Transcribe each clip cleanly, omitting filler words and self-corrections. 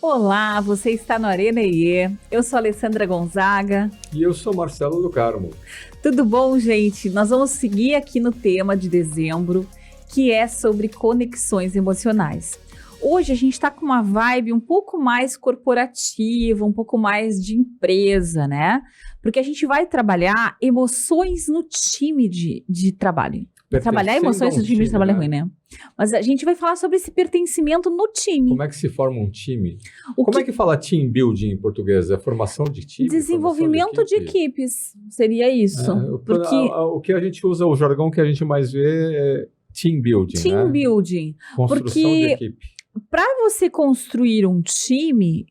Olá, você está no Arena IE. Eu sou a Alessandra Gonzaga. E eu sou Marcelo do Carmo. Tudo bom, gente? Nós vamos seguir aqui no tema de dezembro, que é sobre conexões emocionais. Hoje a gente está com uma vibe um pouco mais corporativa, um pouco mais de empresa, né? Porque a gente vai trabalhar emoções no time de trabalho. Trabalhar emoções no time de trabalho é ruim, né? Mas a gente vai falar sobre esse pertencimento no time. Como é que se forma um time? Como é que fala team building em português? É formação de time? Desenvolvimento de equipes, seria isso. Porque o que a gente usa, o jargão que a gente mais vê é team building, Team building. Construção de equipe. Para você construir um time,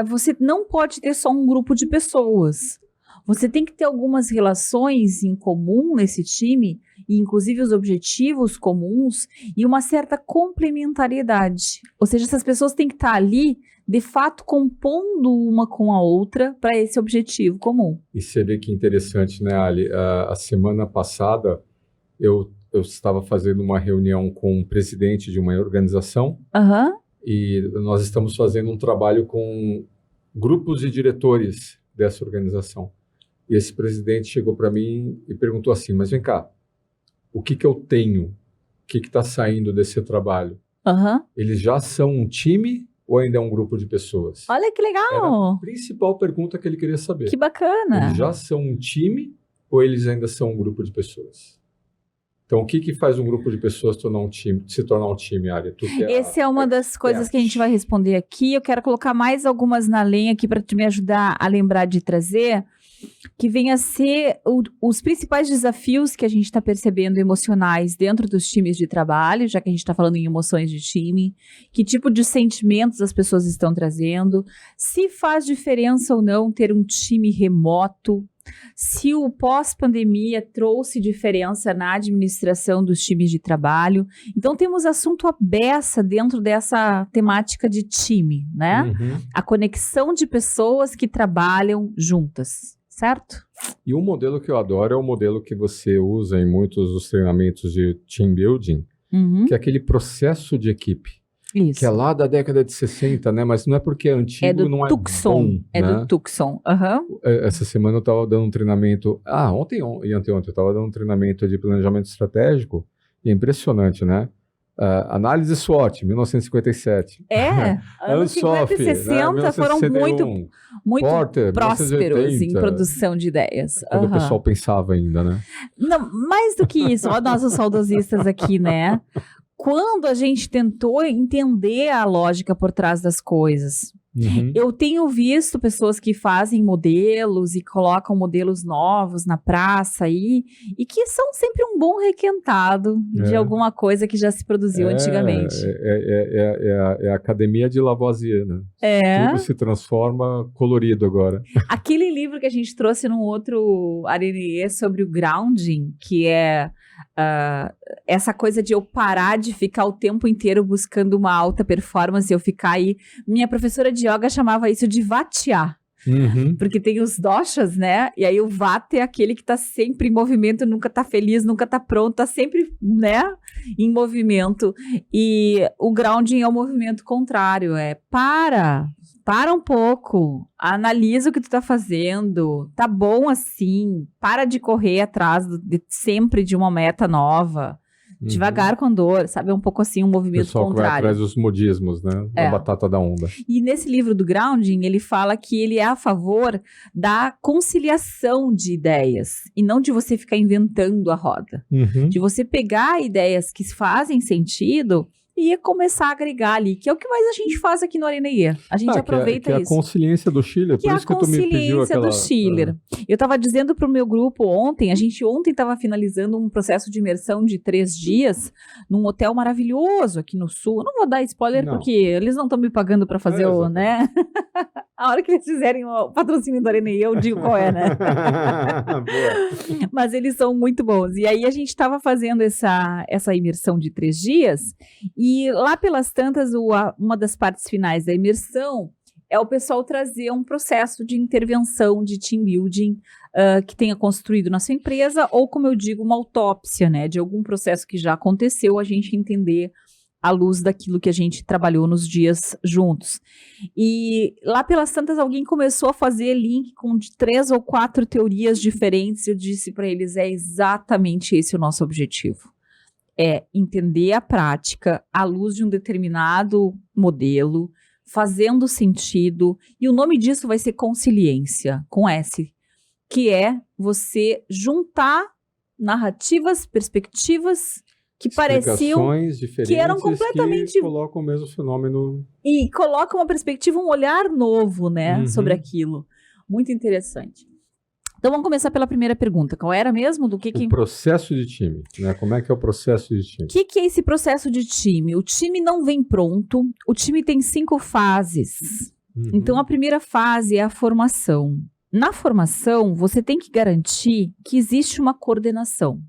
você não pode ter só um grupo de pessoas. Você tem que ter algumas relações em comum nesse time, e inclusive os objetivos comuns e uma certa complementariedade. Ou seja, essas pessoas têm que estar ali, de fato, compondo uma com a outra para esse objetivo comum. E você vê que interessante, né, Ali? A semana passada, eu estava fazendo uma reunião com o presidente de uma organização e nós estamos fazendo um trabalho com grupos de diretores dessa organização. E esse presidente chegou para mim e perguntou assim, mas vem cá, o que eu tenho? O que está saindo desse trabalho? Eles já são um time ou ainda é um grupo de pessoas? Olha que legal! Era a principal pergunta que ele queria saber. Que bacana! Eles já são um time ou eles ainda são um grupo de pessoas? Então, o que faz um grupo de pessoas se tornar um time, Ari? Essa é uma das coisas que a gente vai responder aqui. Eu quero colocar mais algumas na lenha aqui para me ajudar a lembrar de trazer, que vem a ser os principais desafios que a gente está percebendo emocionais dentro dos times de trabalho, já que a gente está falando em emoções de time, que tipo de sentimentos as pessoas estão trazendo, se faz diferença ou não ter um time remoto, se o pós-pandemia trouxe diferença na administração dos times de trabalho. Então, temos assunto à beça dentro dessa temática de time, né? A conexão de pessoas que trabalham juntas, certo? E um modelo que eu adoro é o modelo que você usa em muitos dos treinamentos de team building, que é aquele processo de equipe. Isso. Que é lá da década de 60, né? Mas não é porque é antigo, não Tucson. É bom. É do Tucson. Essa semana eu estava dando um treinamento... ontem e anteontem eu estava dando um treinamento de planejamento estratégico. E é impressionante, né? Análise SWOT, 1957. Anos 50 e 60 né? foram muito Porter, prósperos em produção de ideias. Quando o pessoal pensava ainda, né? Não, mais do que isso, ó, nós os saudosistas aqui, né? Quando a gente tentou entender a lógica por trás das coisas. Eu tenho visto pessoas que fazem modelos e colocam modelos novos na praça aí, e que são sempre um bom requentado de alguma coisa que já se produziu antigamente. É a academia de Lavoisier, né? Tudo se transforma colorido agora. Aquele livro que a gente trouxe num outro Arena sobre o grounding, que é essa coisa de eu parar de ficar o tempo inteiro buscando uma alta performance, eu ficar aí. Minha professora de yoga chamava isso de vatear. Porque tem os doshas, né? E aí o vata é aquele que tá sempre em movimento, nunca tá feliz, nunca tá pronto, tá sempre, né, em movimento. E o grounding é o movimento contrário, para um pouco, analisa o que tu tá fazendo, tá bom assim, para de correr atrás sempre de uma meta nova, devagar com dor, sabe, é um pouco assim, um movimento pessoal contrário. Que vai atrás dos modismos, né, da batata da onda. E nesse livro do Grounding, ele fala que ele é a favor da conciliação de ideias, e não de você ficar inventando a roda, de você pegar ideias que fazem sentido e começar a agregar ali, que é o que mais a gente faz aqui no Arena IE. A gente aproveita isso. Que é a consciência do Schiller, por isso que tu me pediu aquela... do Schiller. Eu estava dizendo para o meu grupo ontem, a gente ontem estava finalizando um processo de imersão de 3 dias num hotel maravilhoso aqui no Sul. Eu não vou dar spoiler porque eles não estão me pagando para fazer né? A hora que eles fizerem o patrocínio do Arena IE, eu digo qual é, né? Mas eles são muito bons. E aí a gente estava fazendo essa imersão de 3 dias. E lá pelas tantas, uma das partes finais da imersão é o pessoal trazer um processo de intervenção de team building que tenha construído na sua empresa, ou, como eu digo, uma autópsia, né, de algum processo que já aconteceu, a gente entender à luz daquilo que a gente trabalhou nos dias juntos. E lá pelas tantas, alguém começou a fazer link com 3 ou 4 teorias diferentes. Eu disse para eles, é exatamente esse o nosso objetivo. É entender a prática à luz de um determinado modelo, fazendo sentido. E o nome disso vai ser consiliência, com S, que é você juntar narrativas, perspectivas que pareciam que eram completamente que colocam o mesmo fenômeno e colocam uma perspectiva, um olhar novo, né, sobre aquilo. Muito interessante. Então vamos começar pela primeira pergunta. Qual era mesmo? O processo de time, né? Como é que é o processo de time? O que é esse processo de time? O time não vem pronto. O time tem 5 fases. Então a primeira fase é a formação. Na formação, você tem que garantir que existe uma coordenação.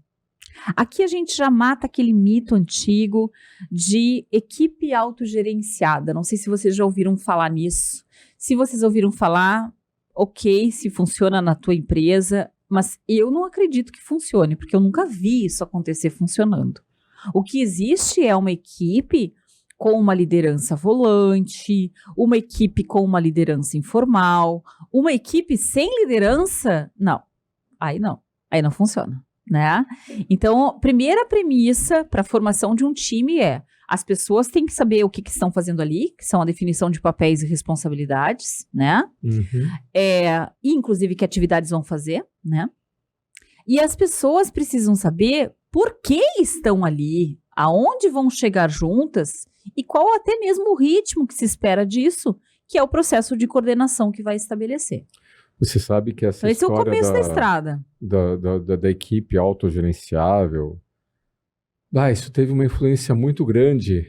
Aqui a gente já mata aquele mito antigo de equipe autogerenciada. Não sei se vocês já ouviram falar nisso. Se vocês ouviram falar, ok, se funciona na tua empresa, mas eu não acredito que funcione, porque eu nunca vi isso acontecer funcionando. O que existe é uma equipe com uma liderança volante, uma equipe com uma liderança informal, uma equipe sem liderança, não. Aí não funciona. Né? Então, primeira premissa para a formação de um time é as pessoas têm que saber o que estão fazendo ali, que são a definição de papéis e responsabilidades, né? E inclusive que atividades vão fazer, né? E as pessoas precisam saber por que estão ali, aonde vão chegar juntas e qual até mesmo o ritmo que se espera disso, que é o processo de coordenação que vai estabelecer. Você sabe que essa esse história é o começo da estrada. Da equipe autogerenciável, isso teve uma influência muito grande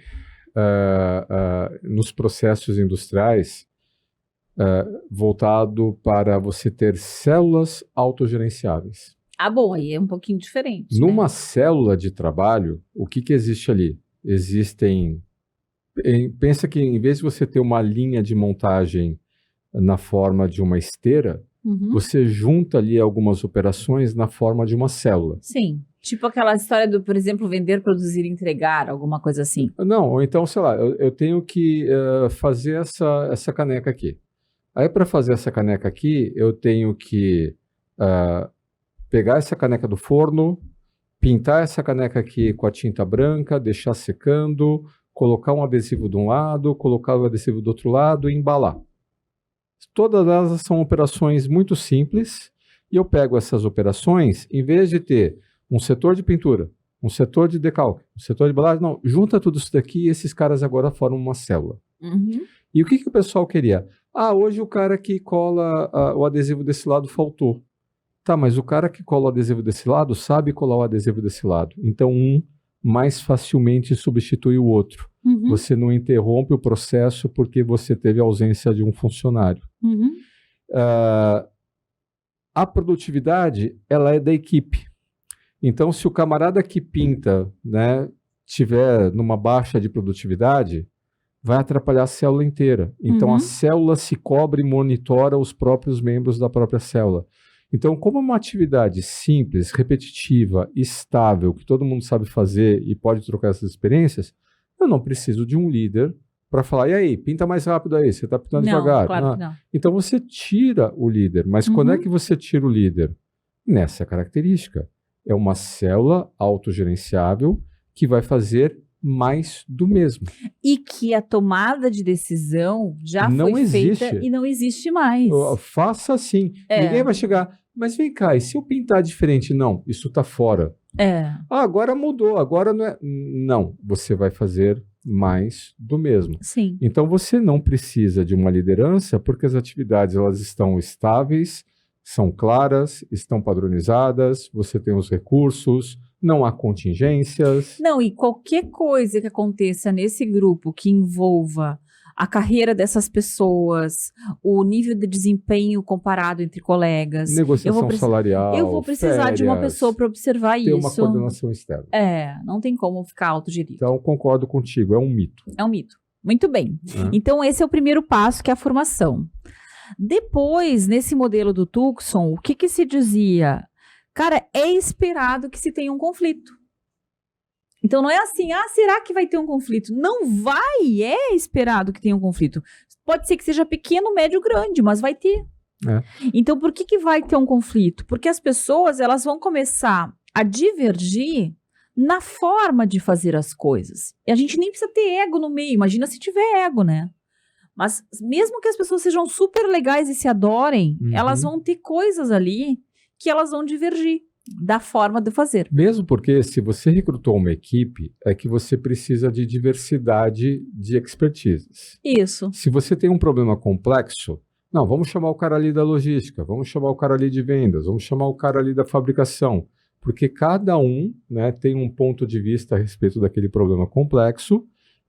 nos processos industriais, voltado para você ter células autogerenciáveis. Bom, aí é um pouquinho diferente. Numa célula de trabalho, o que existe ali? Pensa que em vez de você ter uma linha de montagem na forma de uma esteira, você junta ali algumas operações na forma de uma célula. Sim, tipo aquela história do, por exemplo, vender, produzir, entregar, alguma coisa assim. Não, ou então, sei lá, eu tenho que fazer essa caneca aqui. Aí, para fazer essa caneca aqui, eu tenho que pegar essa caneca do forno, pintar essa caneca aqui com a tinta branca, deixar secando, colocar um adesivo de um lado, colocar o adesivo do outro lado e embalar. Todas elas são operações muito simples e eu pego essas operações, em vez de ter um setor de pintura, um setor de decalque, um setor de embalagem, não, junta tudo isso daqui e esses caras agora formam uma célula. E o que o pessoal queria? Hoje o cara que cola o adesivo desse lado faltou. Tá, mas o cara que cola o adesivo desse lado sabe colar o adesivo desse lado. Então um mais facilmente substitui o outro. Você não interrompe o processo porque você teve a ausência de um funcionário. A produtividade, ela é da equipe. Então, se o camarada que pinta, né, tiver numa baixa de produtividade, vai atrapalhar a célula inteira. Então, a célula se cobre e monitora os próprios membros da própria célula. Então, como é uma atividade simples, repetitiva, estável, que todo mundo sabe fazer e pode trocar essas experiências, eu não preciso de um líder para falar, e aí, pinta mais rápido aí, você está pintando devagar. Claro que não. Então, você tira o líder. Mas quando é que você tira o líder? Nessa característica. É uma célula autogerenciável que vai fazer mais do mesmo. E que a tomada de decisão já foi feita e não existe mais. Faça assim. Ninguém vai chegar, mas vem cá, e se eu pintar diferente? Não, isso está fora. Agora mudou, agora não é. Não, você vai fazer mais do mesmo. Sim. Então você não precisa de uma liderança porque as atividades elas estão estáveis, são claras, estão padronizadas, você tem os recursos, não há contingências. Não, e qualquer coisa que aconteça nesse grupo que envolva a carreira dessas pessoas, o nível de desempenho comparado entre colegas. Negociação salarial, eu vou precisar de uma pessoa para observar isso. Ter uma coordenação externa. Não tem como ficar autogerido. Então, concordo contigo, é um mito. É um mito. Muito bem. Então, esse é o primeiro passo, que é a formação. Depois, nesse modelo do Tucson, o que se dizia? Cara, é esperado que se tenha um conflito. Então não é assim, será que vai ter um conflito? Não vai, é esperado que tenha um conflito. Pode ser que seja pequeno, médio, grande, mas vai ter. Então por que vai ter um conflito? Porque as pessoas, elas vão começar a divergir na forma de fazer as coisas. E a gente nem precisa ter ego no meio, imagina se tiver ego, né? Mas mesmo que as pessoas sejam super legais e se adorem, elas vão ter coisas ali que elas vão divergir da forma de fazer. Mesmo porque se você recrutou uma equipe, é que você precisa de diversidade de expertises. Isso. Se você tem um problema complexo, não, vamos chamar o cara ali da logística, vamos chamar o cara ali de vendas, vamos chamar o cara ali da fabricação, porque cada um, né, tem um ponto de vista a respeito daquele problema complexo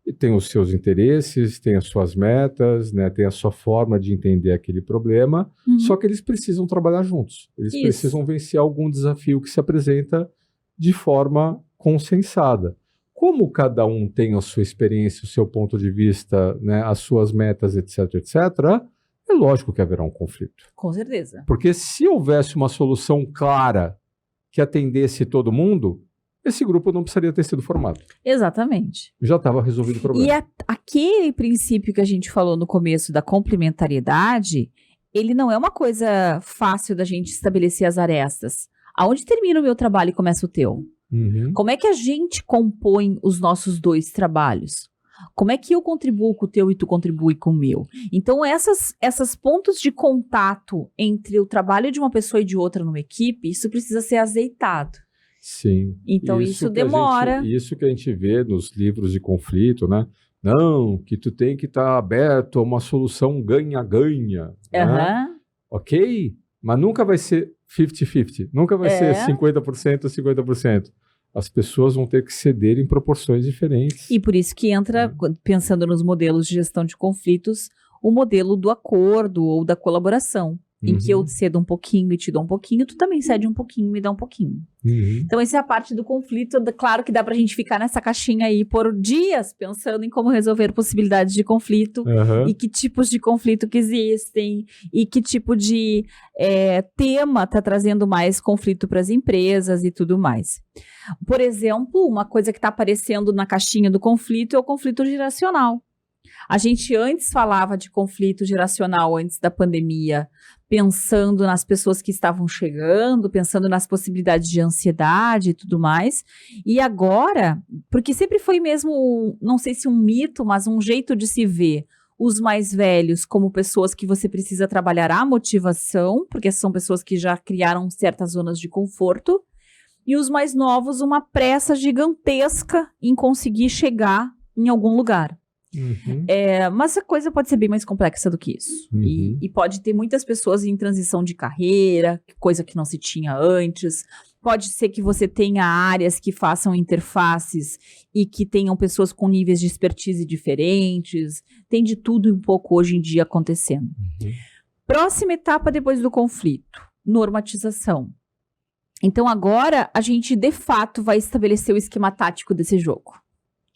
e tem os seus interesses, tem as suas metas, né, tem a sua forma de entender aquele problema, só que eles precisam trabalhar juntos. Eles precisam vencer algum desafio que se apresenta de forma consensada. Como cada um tem a sua experiência, o seu ponto de vista, né, as suas metas, etc., etc., é lógico que haverá um conflito. Com certeza. Porque se houvesse uma solução clara que atendesse todo mundo, esse grupo não precisaria ter sido formado. Exatamente. Já estava resolvido o problema. E aquele princípio que a gente falou no começo da complementariedade, ele não é uma coisa fácil da gente estabelecer as arestas. Aonde termina o meu trabalho e começa o teu? Como é que a gente compõe os nossos dois trabalhos? Como é que eu contribuo com o teu e tu contribui com o meu? Então, essas pontos de contato entre o trabalho de uma pessoa e de outra numa equipe, isso precisa ser azeitado. Sim. Então, isso demora. Isso que a gente vê nos livros de conflito, né? Não, que tu tem que estar aberto a uma solução ganha-ganha. Né? Ok? Mas nunca vai ser 50-50. Nunca vai ser 50%, 50%. As pessoas vão ter que ceder em proporções diferentes. E por isso que entra, pensando nos modelos de gestão de conflitos, o modelo do acordo ou da colaboração. Em que eu cedo um pouquinho e te dou um pouquinho, tu também cede um pouquinho e me dá um pouquinho. Então, essa é a parte do conflito. Claro que dá pra gente ficar nessa caixinha aí por dias, pensando em como resolver possibilidades de conflito, e que tipos de conflito que existem, e que tipo de tema tá trazendo mais conflito para as empresas e tudo mais. Por exemplo, uma coisa que tá aparecendo na caixinha do conflito é o conflito geracional. A gente antes falava de conflito geracional antes da pandemia, pensando nas pessoas que estavam chegando, pensando nas possibilidades de ansiedade e tudo mais. E agora, porque sempre foi mesmo, não sei se um mito, mas um jeito de se ver os mais velhos como pessoas que você precisa trabalhar a motivação, porque são pessoas que já criaram certas zonas de conforto, e os mais novos uma pressa gigantesca em conseguir chegar em algum lugar. Mas a coisa pode ser bem mais complexa do que isso. E pode ter muitas pessoas em transição de carreira, coisa que não se tinha antes. Pode ser que você tenha áreas que façam interfaces e que tenham pessoas com níveis de expertise diferentes. Tem de tudo um pouco hoje em dia acontecendo. Próxima etapa depois do conflito: normatização. Então agora a gente de fato vai estabelecer o esquema tático desse jogo.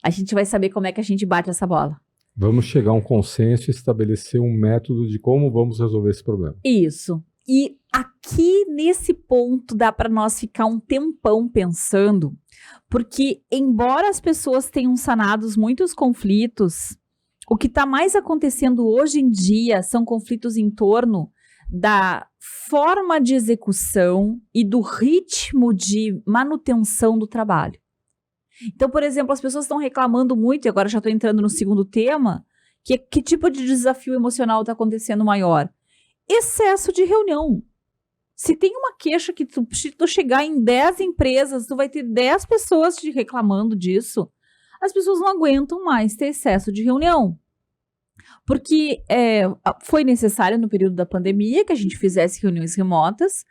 A gente vai saber como é que a gente bate essa bola. Vamos chegar a um consenso e estabelecer um método de como vamos resolver esse problema. Isso. E aqui, nesse ponto, dá para nós ficar um tempão pensando, porque embora as pessoas tenham sanados muitos conflitos, o que está mais acontecendo hoje em dia são conflitos em torno da forma de execução e do ritmo de manutenção do trabalho. Então, por exemplo, as pessoas estão reclamando muito, e agora já estou entrando no segundo tema, que tipo de desafio emocional está acontecendo maior? Excesso de reunião. Se tem uma queixa que tu chegar em 10 empresas, tu vai ter 10 pessoas te reclamando disso, as pessoas não aguentam mais ter excesso de reunião. Porque foi necessário no período da pandemia que a gente fizesse reuniões remotas,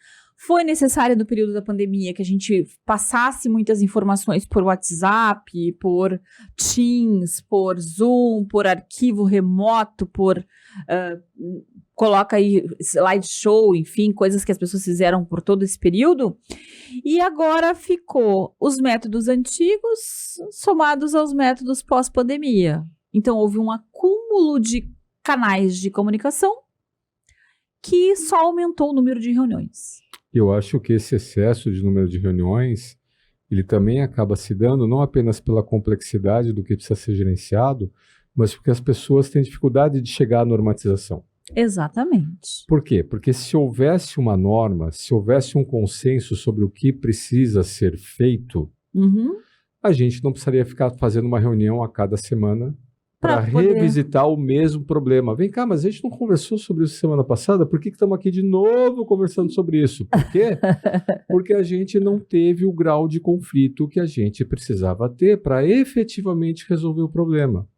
foi necessário no período da pandemia que a gente passasse muitas informações por WhatsApp, por Teams, por Zoom, por arquivo remoto, por coloca aí slideshow, enfim, coisas que as pessoas fizeram por todo esse período. E agora ficou os métodos antigos somados aos métodos pós-pandemia. Então houve um acúmulo de canais de comunicação que só aumentou o número de reuniões. Eu acho que esse excesso de número de reuniões ele também acaba se dando não apenas pela complexidade do que precisa ser gerenciado, mas porque as pessoas têm dificuldade de chegar à normatização. Exatamente. Por quê? Porque se houvesse uma norma, se houvesse um consenso sobre o que precisa ser feito, a gente não precisaria ficar fazendo uma reunião a cada semana para revisitar o mesmo problema. Vem cá, mas a gente não conversou sobre isso semana passada? Por que estamos aqui de novo conversando sobre isso? Por quê? Porque a gente não teve o grau de conflito que a gente precisava ter para efetivamente resolver o problema.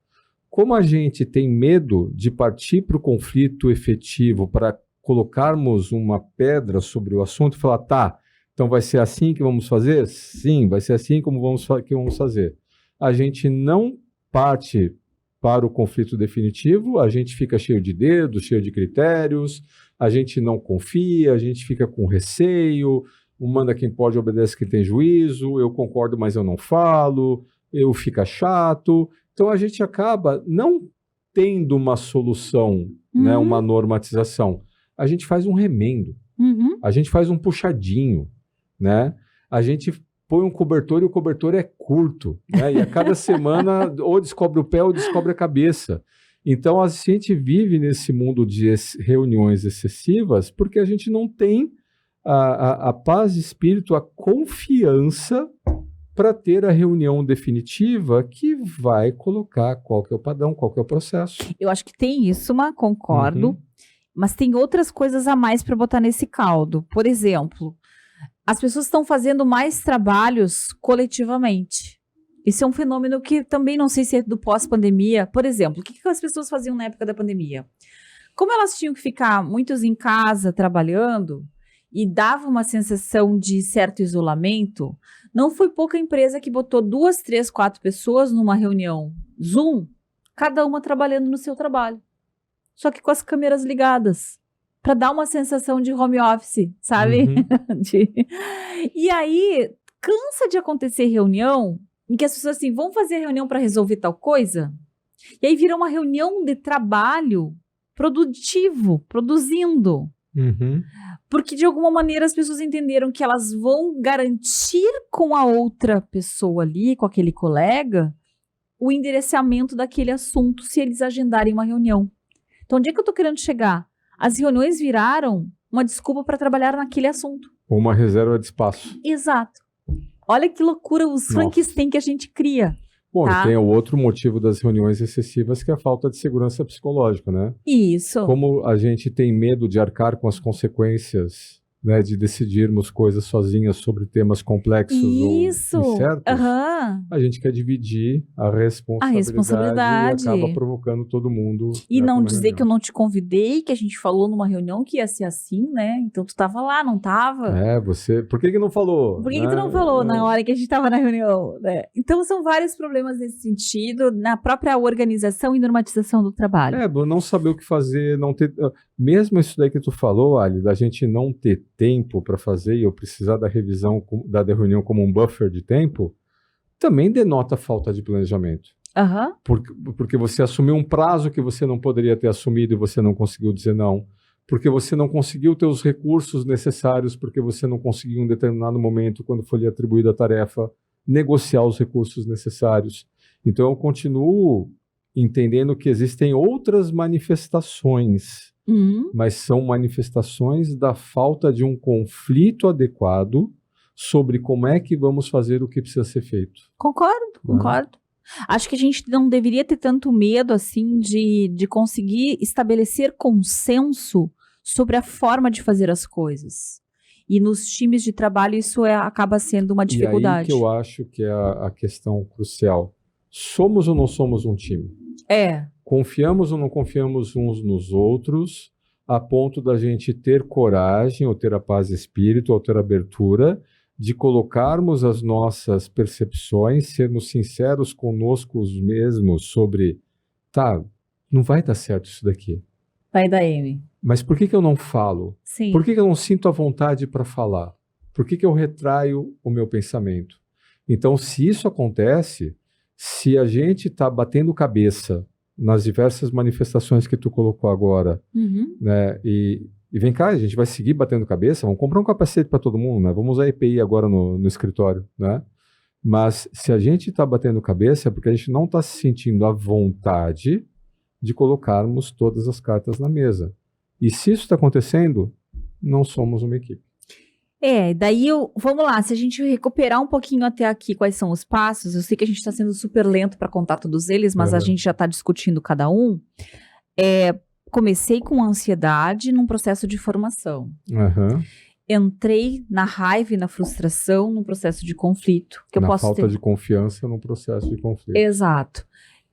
Como a gente tem medo de partir para o conflito efetivo, para colocarmos uma pedra sobre o assunto e falar, tá, então vai ser assim que vamos fazer? Sim, vai ser assim que vamos fazer. A gente não parte para o conflito definitivo, a gente fica cheio de dedos, cheio de critérios, a gente não confia, a gente fica com receio, o manda quem pode, obedece quem tem juízo, eu concordo, mas eu não falo, eu fica chato. Então a gente acaba não tendo uma solução, né, uma normatização. A gente faz um remendo, a gente faz um puxadinho, né? A gente põe um cobertor e o cobertor é curto, né? E a cada semana ou descobre o pé ou descobre a cabeça. Então a gente vive nesse mundo de reuniões excessivas porque a gente não tem a paz de espírito, a confiança para ter a reunião definitiva que vai colocar qual que é o padrão, qual que é o processo. Eu acho que tem isso, concordo, mas tem outras coisas a mais para botar nesse caldo. Por exemplo, as pessoas estão fazendo mais trabalhos coletivamente. Esse é um fenômeno que também não sei se é do pós-pandemia. Por exemplo, o que as pessoas faziam na época da pandemia? Como elas tinham que ficar muitos em casa trabalhando e dava uma sensação de certo isolamento, não foi pouca empresa que botou 2, 3, 4 pessoas numa reunião Zoom, cada uma trabalhando no seu trabalho. Só que com as câmeras ligadas, para dar uma sensação de home office, sabe? E aí, cansa de acontecer reunião em que as pessoas assim, vão fazer reunião para resolver tal coisa, e aí vira uma reunião de trabalho produtivo, produzindo. Porque de alguma maneira as pessoas entenderam que elas vão garantir com a outra pessoa ali, com aquele colega, o endereçamento daquele assunto se eles agendarem uma reunião. Então, onde é que eu estou querendo chegar? As reuniões viraram uma desculpa para trabalhar naquele assunto. Ou uma reserva de espaço. Exato. Olha que loucura os Frankenstein que a gente cria. Bom, e tem o outro motivo das reuniões excessivas, que é a falta de segurança psicológica, né? Isso. Como a gente tem medo de arcar com as consequências, né, de decidirmos coisas sozinhas sobre temas complexos ou incertos, a gente quer dividir a responsabilidade e acaba provocando todo mundo. E não dizer que eu não te convidei, que a gente falou numa reunião que ia ser assim, né? Então tu estava lá, não estava? Você... Por que não falou? Por que tu não falou na hora que a gente estava na reunião? Né? Então são vários problemas nesse sentido, na própria organização e normatização do trabalho. Não saber o que fazer, não ter... Mesmo isso daí que tu falou, Ali, da gente não ter tempo para fazer e eu precisar da revisão da reunião como um buffer de tempo, também denota falta de planejamento. Porque você assumiu um prazo que você não poderia ter assumido e você não conseguiu dizer não. Porque você não conseguiu ter os recursos necessários, porque você não conseguiu em um determinado momento, quando foi lhe atribuída a tarefa, negociar os recursos necessários. Então eu continuo entendendo que existem outras manifestações, mas são manifestações da falta de um conflito adequado sobre como é que vamos fazer o que precisa ser feito. Concordo. Acho que a gente não deveria ter tanto medo assim de conseguir estabelecer consenso sobre a forma de fazer as coisas. E nos times de trabalho isso acaba sendo uma dificuldade. E aí que eu acho que é a questão crucial. Somos ou não somos um time? Confiamos ou não confiamos uns nos outros, a ponto da gente ter coragem, ou ter a paz de espírito, ou ter abertura, de colocarmos as nossas percepções, sermos sinceros conosco mesmos sobre, não vai dar certo isso daqui. Vai dar M. Mas por que eu não falo? Sim. Por que eu não sinto a vontade para falar? Por que eu retraio o meu pensamento? Então, se isso acontece, se a gente está batendo cabeça nas diversas manifestações que tu colocou agora, né, e vem cá, a gente vai seguir batendo cabeça, vamos comprar um capacete para todo mundo, né? Vamos usar EPI agora no escritório, né? Mas se a gente está batendo cabeça, é porque a gente não está se sentindo à vontade de colocarmos todas as cartas na mesa. E se isso está acontecendo, não somos uma equipe. Daí vamos lá, se a gente recuperar um pouquinho até aqui quais são os passos, eu sei que a gente está sendo super lento para contar todos eles, mas a gente já está discutindo cada um. Comecei com ansiedade num processo de formação. Entrei na raiva e na frustração num processo de conflito. Falta de confiança num processo de conflito. Exato.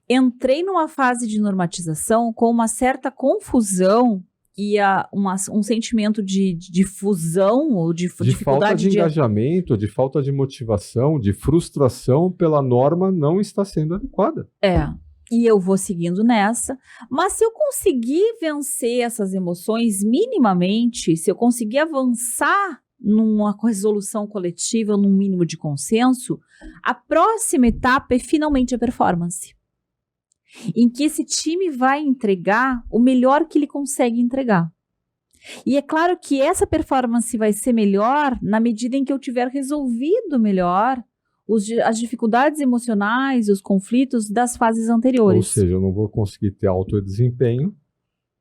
Entrei numa fase de normatização com uma certa confusão e um sentimento de fusão ou de dificuldade falta de engajamento, de falta de motivação, de frustração pela norma não está sendo adequada. E eu vou seguindo nessa, mas se eu conseguir vencer essas emoções minimamente, se eu conseguir avançar numa resolução coletiva, num mínimo de consenso, a próxima etapa é finalmente a performance. Em que esse time vai entregar o melhor que ele consegue entregar. E é claro que essa performance vai ser melhor na medida em que eu tiver resolvido melhor as dificuldades emocionais, os conflitos das fases anteriores. Ou seja, eu não vou conseguir ter alto desempenho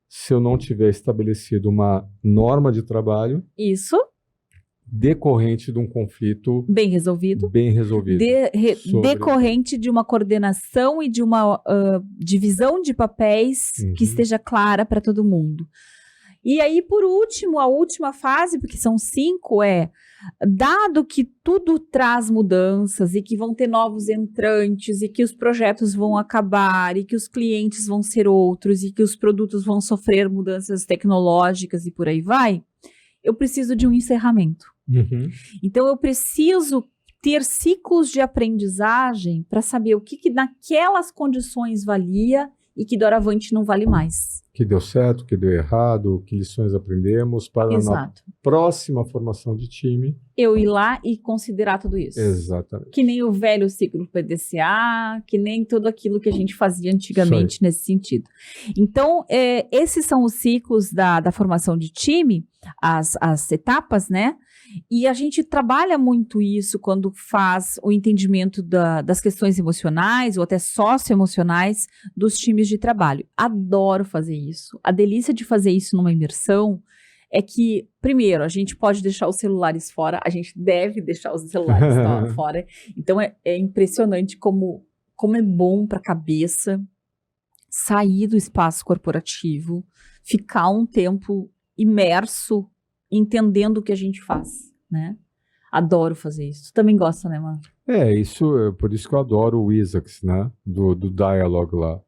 se eu não tiver estabelecido uma norma de trabalho. Isso. Decorrente de um conflito bem resolvido. Decorrente de uma coordenação e de uma divisão de papéis que esteja clara para todo mundo. E aí, por último, a última fase, porque são 5, dado que tudo traz mudanças e que vão ter novos entrantes e que os projetos vão acabar e que os clientes vão ser outros e que os produtos vão sofrer mudanças tecnológicas e por aí vai, eu preciso de um encerramento. Então, eu preciso ter ciclos de aprendizagem para saber o que naquelas condições valia e que doravante não vale mais. Que deu certo, que deu errado, que lições aprendemos para na próxima formação de time. Eu ir lá e considerar tudo isso. Exatamente. Que nem o velho ciclo PDCA, que nem tudo aquilo que a gente fazia antigamente nesse sentido. Então, esses são os ciclos da formação de time, as etapas, né? E a gente trabalha muito isso quando faz o entendimento das questões emocionais ou até socioemocionais dos times de trabalho. Adoro fazer isso. A delícia de fazer isso numa imersão é que, primeiro, a gente pode deixar os celulares fora, a gente deve deixar os celulares fora. Então, é impressionante como é bom para a cabeça sair do espaço corporativo, ficar um tempo imerso entendendo o que a gente faz, né? Adoro fazer isso. Tu também gosta, né, Mano? Por isso que eu adoro o Isaacs, né? Do Dialogue lá.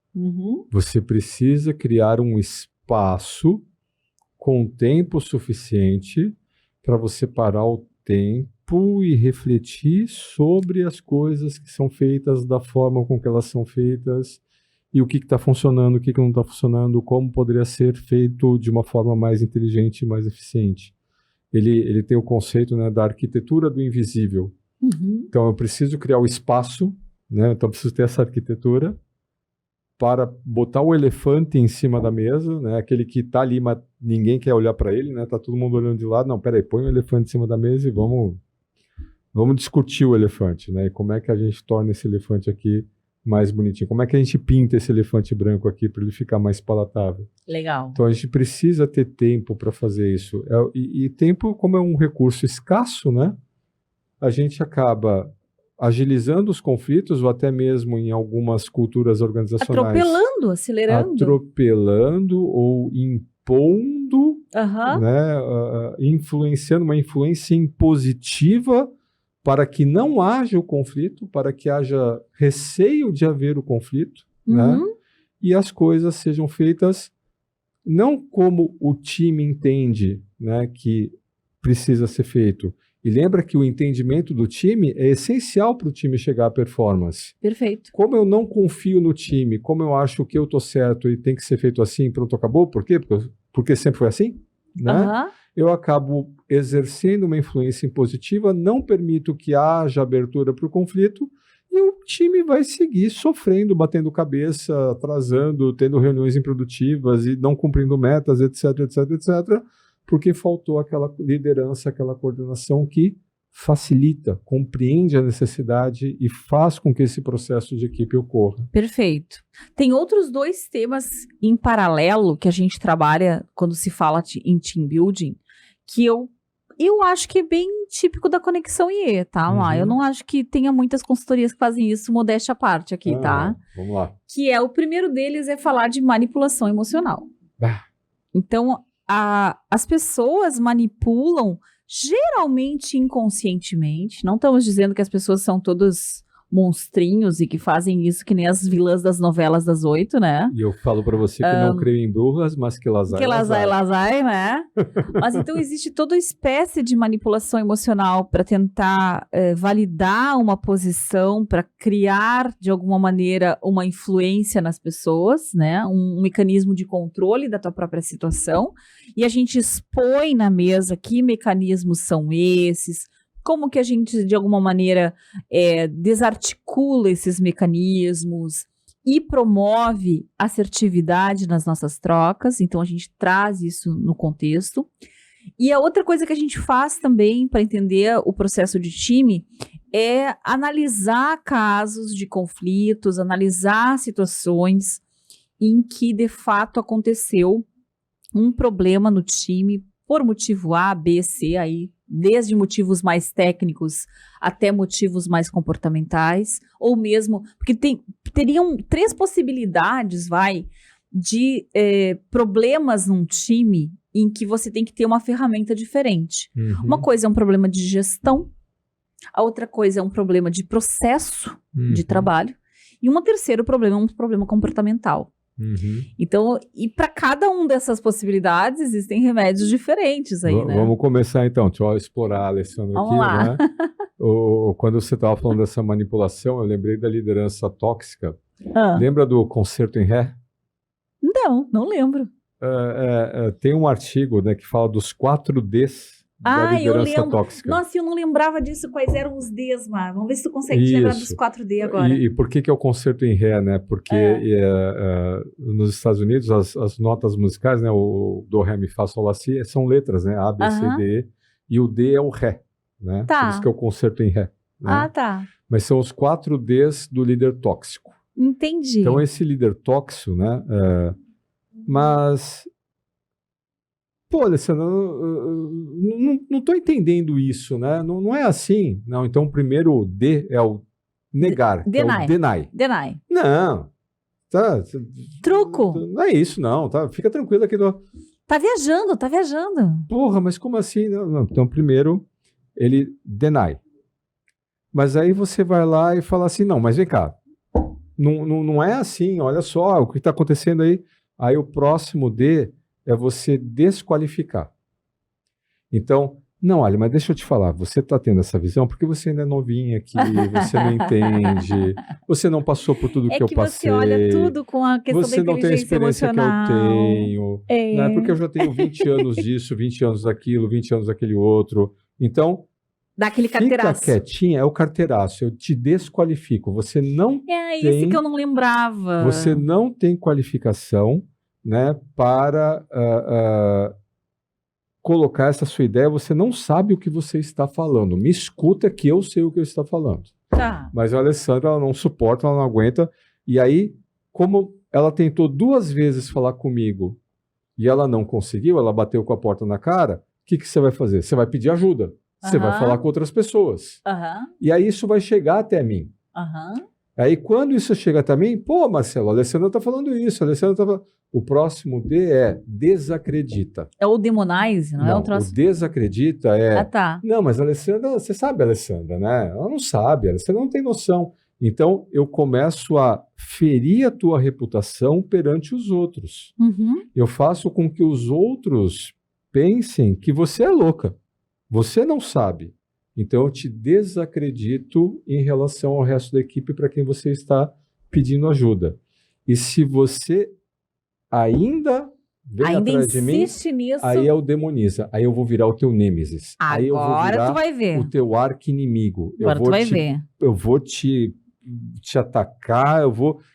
Você precisa criar um espaço com tempo suficiente para você parar o tempo e refletir sobre as coisas que são feitas, da forma com que elas são feitas, e o que está funcionando, o que não está funcionando, como poderia ser feito de uma forma mais inteligente e mais eficiente. Ele tem o conceito, né, da arquitetura do invisível. Então, eu preciso criar o espaço, né, então eu preciso ter essa arquitetura para botar o elefante em cima da mesa, né, aquele que está ali, mas ninguém quer olhar para ele, né, está todo mundo olhando de lado. Não, peraí, põe o elefante em cima da mesa e vamos discutir o elefante, né, e como é que a gente torna esse elefante aqui mais bonitinho. Como é que a gente pinta esse elefante branco aqui para ele ficar mais palatável? Legal. Então a gente precisa ter tempo para fazer isso. E tempo, como é um recurso escasso, né? A gente acaba agilizando os conflitos, ou até mesmo em algumas culturas organizacionais. Atropelando ou impondo, né? Influenciando, uma influência impositiva para que não haja o conflito, para que haja receio de haver o conflito, né? E as coisas sejam feitas não como o time entende, né, que precisa ser feito. E lembra que o entendimento do time é essencial para o time chegar à performance. Perfeito. Como eu não confio no time, como eu acho que eu estou certo e tem que ser feito assim, pronto, acabou. Por quê? Porque sempre foi assim, né? Eu acabo exercendo uma influência impositiva, não permito que haja abertura para o conflito, e o time vai seguir sofrendo, batendo cabeça, atrasando, tendo reuniões improdutivas e não cumprindo metas, etc, etc, etc, porque faltou aquela liderança, aquela coordenação que facilita, compreende a necessidade e faz com que esse processo de equipe ocorra. Perfeito. Tem outros 2 temas em paralelo que a gente trabalha quando se fala em team building, que eu acho que é bem típico da Conexão IE, tá? Lá, eu não acho que tenha muitas consultorias que fazem isso, modéstia à parte aqui, tá? Vamos lá. Que o primeiro deles é falar de manipulação emocional. Então, as pessoas manipulam geralmente inconscientemente. Não estamos dizendo que as pessoas são todas monstrinhos e que fazem isso que nem as vilãs das novelas das 8, né? E eu falo para você que não creio em bruxas, mas que las hay, né? Mas então existe toda espécie de manipulação emocional para tentar validar uma posição, para criar de alguma maneira uma influência nas pessoas, né? Um mecanismo de controle da tua própria situação. E a gente expõe na mesa que mecanismos são esses, como que a gente, de alguma maneira, desarticula esses mecanismos e promove assertividade nas nossas trocas. Então, a gente traz isso no contexto. E a outra coisa que a gente faz também para entender o processo de time é analisar casos de conflitos, analisar situações em que, de fato, aconteceu um problema no time por motivo A, B, C, aí desde motivos mais técnicos até motivos mais comportamentais, ou mesmo, porque teriam 3 possibilidades, de problemas num time em que você tem que ter uma ferramenta diferente. Uma coisa é um problema de gestão, a outra coisa é um problema de processo de trabalho, e um terceiro problema é um problema comportamental. Então, e para cada uma dessas possibilidades existem remédios diferentes aí, né? Vamos começar então, deixa eu explorar a Alessandra aqui, lá. Né? Quando você estava falando dessa manipulação, eu lembrei da liderança tóxica. Lembra do Concerto em Ré? Não lembro. Tem um artigo, né, que fala dos 4 Ds da liderança tóxica. Nossa, eu não lembrava disso, quais eram os Ds, Mar. Vamos ver se tu consegue te lembrar dos 4D agora. E por que é o concerto em Ré, né? Porque nos Estados Unidos as notas musicais, né, o do, ré, mi, fá, sol, lá, si, são letras, né? A, B, C, D, E. E o D é o Ré, né? Tá. Por isso que é o concerto em Ré. Né? Tá. Mas são os 4 Ds do líder tóxico. Entendi. Então esse líder tóxico, né? Mas... Pô, Alessandra, não estou entendendo isso, né? Não é assim. Não, então o primeiro D é o negar. Deny. É o deny. Deny. Não. Truco. Não é isso, não. Tá? Fica tranquilo aqui. Tá viajando. Porra, mas como assim? Não. Então primeiro ele deny. Mas aí você vai lá e fala assim, não, mas vem cá. Não é assim, olha só o que está acontecendo aí. Aí o próximo D é você desqualificar. Então, não, Ali, mas deixa eu te falar, você está tendo essa visão porque você ainda é novinha aqui, você não entende, você não passou por tudo que eu passei. É que você olha tudo com a questão da inteligência emocional. Você não tem a experiência que eu tenho, né? Porque eu já tenho 20 anos disso, 20 anos daquilo, 20 anos daquele outro. Então, dá aquele carteiraço. Fica quietinha, é o carteiraço, eu te desqualifico. Você não tem... esse que eu não lembrava. Você não tem qualificação, né, para colocar essa sua ideia, você não sabe o que você está falando. Me escuta que eu sei o que eu estou falando. Tá. Mas a Alessandra, ela não suporta, ela não aguenta. E aí, como ela tentou 2 vezes falar comigo e ela não conseguiu, ela bateu com a porta na cara, o que você vai fazer? Você vai pedir ajuda. Você vai falar com outras pessoas. E aí isso vai chegar até mim. Aí quando isso chega até mim, pô, Marcelo, a Alessandra está falando isso, a Alessandra está falando... O próximo D é desacredita. É o demonize, não é o troço? O desacredita é... tá. Não, mas a Alessandra, você sabe a Alessandra, né? Ela não sabe, a Alessandra não tem noção. Então, eu começo a ferir a tua reputação perante os outros. Eu faço com que os outros pensem que você é louca. Você não sabe. Então, eu te desacredito em relação ao resto da equipe para quem você está pedindo ajuda. E se você ainda vem atrás de mim, nisso, aí é o demoniza. Aí eu vou virar o teu nêmesis. Aí eu vou virar tu vai ver. O teu arqui-inimigo. Agora tu vai ver. Eu vou te atacar,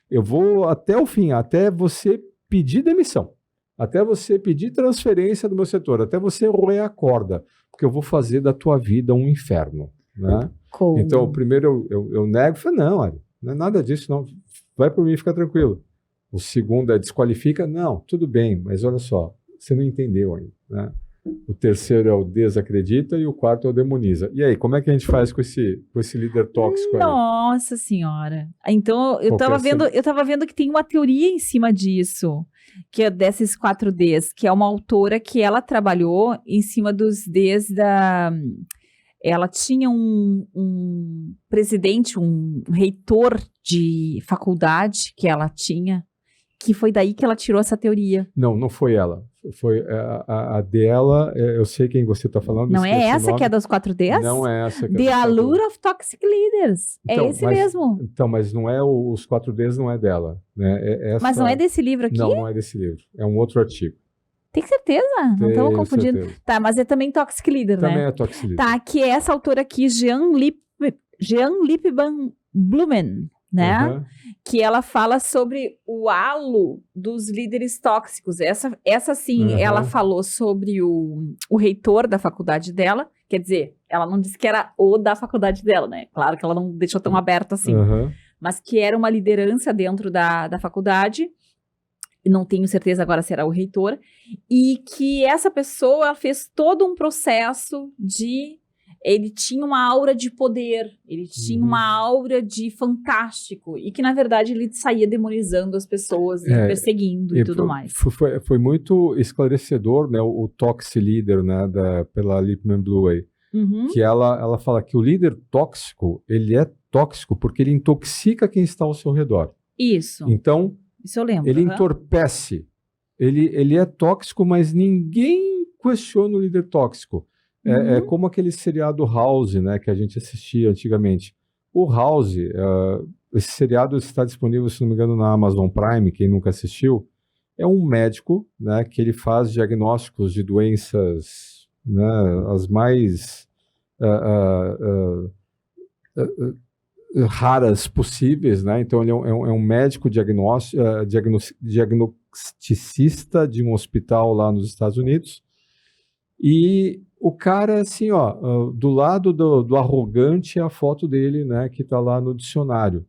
eu vou até o fim, até você pedir demissão. até você pedir transferência do meu setor, até você roer a corda, porque eu vou fazer da tua vida um inferno, né? Como? Então, primeiro eu nego, falei, não, Ari, não é nada disso, não, vai por mim, fica tranquilo. O segundo é desqualifica, não, tudo bem, mas olha só, você não entendeu ainda, né? O terceiro é o desacredita e o quarto é o demoniza. E aí, como é que a gente faz com esse líder tóxico aí? Nossa senhora. Então, eu tava vendo que tem uma teoria em cima disso, que é desses 4Ds, que é uma autora que ela trabalhou em cima dos Ds da... Ela tinha um presidente, um reitor de faculdade que ela tinha, que foi daí que ela tirou essa teoria. Não foi ela. Foi a dela, eu sei quem você está falando. Não é essa que é dos 4Ds? Não é essa que é The Allure of Toxic Leaders. Então, é esse mesmo. Então, mas não é os 4Ds, não é dela. Né? Mas não é desse livro aqui? Não é desse livro. É um outro artigo. Tem certeza? Não estamos confundindo. Certeza. Tá, mas é também Toxic Leader, né? Também é Toxic Leader. Tá, que é essa autora aqui, Jean Lipman Blumen, né? Uhum. Que ela fala sobre o halo dos líderes tóxicos. Essa sim, ela falou sobre o reitor da faculdade dela. Quer dizer, ela não disse que era o da faculdade dela, né? Claro que ela não deixou tão aberto assim. Mas que era uma liderança dentro da faculdade. Não tenho certeza agora se era o reitor. E que essa pessoa fez todo um processo de... Ele tinha uma aura de poder, ele tinha uma aura de fantástico, e que, na verdade, ele saía demonizando as pessoas, perseguindo e tudo mais. Foi muito esclarecedor, né, o Toxic Leader, né, pela Lipman Blue, que ela fala que o líder tóxico, ele é tóxico porque ele intoxica quem está ao seu redor. Isso. Então, isso eu lembro. Ele entorpece. Ele é tóxico, mas ninguém questiona o líder tóxico. É como aquele seriado House, né, que a gente assistia antigamente. O House, esse seriado está disponível, se não me engano, na Amazon Prime, quem nunca assistiu. É um médico, né, que ele faz diagnósticos de doenças, né, as mais raras possíveis, né? Então ele é um médico diagnosticista de um hospital lá nos Estados Unidos. E o cara, assim, ó, do lado do arrogante é a foto dele, né, que está lá no dicionário.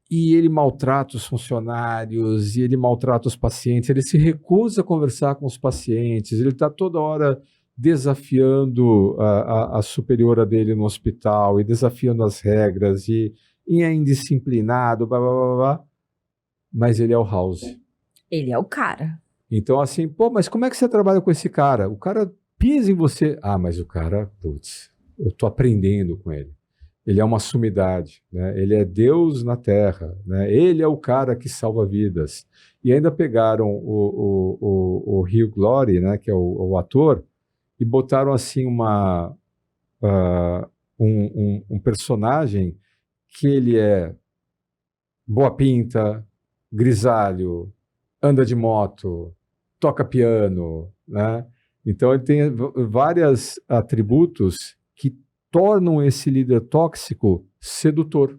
E ele maltrata os funcionários, e ele maltrata os pacientes, ele se recusa a conversar com os pacientes, ele está toda hora desafiando a superiora dele no hospital, e desafiando as regras, e é indisciplinado, blá, blá, blá, blá. Mas ele é o House. Ele é o cara. Então, assim, pô, mas como é que você trabalha com esse cara? O cara pisa em você. Ah, mas o cara, putz, eu tô aprendendo com ele. Ele é uma sumidade, né? Ele é Deus na Terra, né? Ele é o cara que salva vidas. E ainda pegaram o Hugh Laurie, né, que é o ator, e botaram assim um personagem que ele é boa pinta, grisalho, anda de moto, toca piano, né? Então ele tem vários atributos que tornam esse líder tóxico sedutor.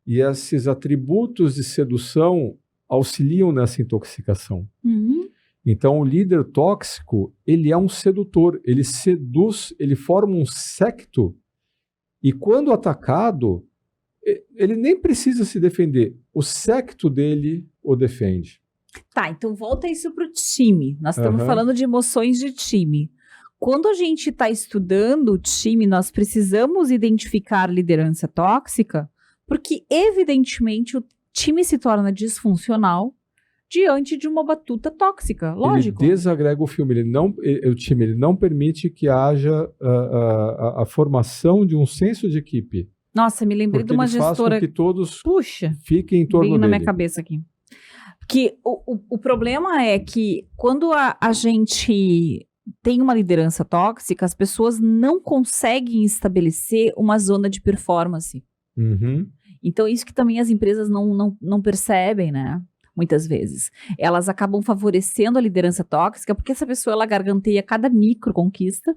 E esses atributos de sedução auxiliam nessa intoxicação. Então o líder tóxico, ele é um sedutor, ele seduz, ele forma um séquito, e quando atacado, ele nem precisa se defender, o séquito dele o defende. Tá, então volta isso para o time. Nós estamos falando de emoções de time. Quando a gente está estudando o time, nós precisamos identificar liderança tóxica, porque, evidentemente, o time se torna disfuncional diante de uma batuta tóxica, lógico. Ele desagrega o filme, o time, ele não permite que haja a formação de um senso de equipe. Nossa, me lembrei de uma gestora... Faz com que todos fiquem em torno dele. Veio na minha cabeça aqui. Porque o problema é que quando a gente tem uma liderança tóxica, as pessoas não conseguem estabelecer uma zona de performance. Então, isso que também as empresas não percebem, né? Muitas vezes. Elas acabam favorecendo a liderança tóxica porque essa pessoa, ela garganteia cada micro conquista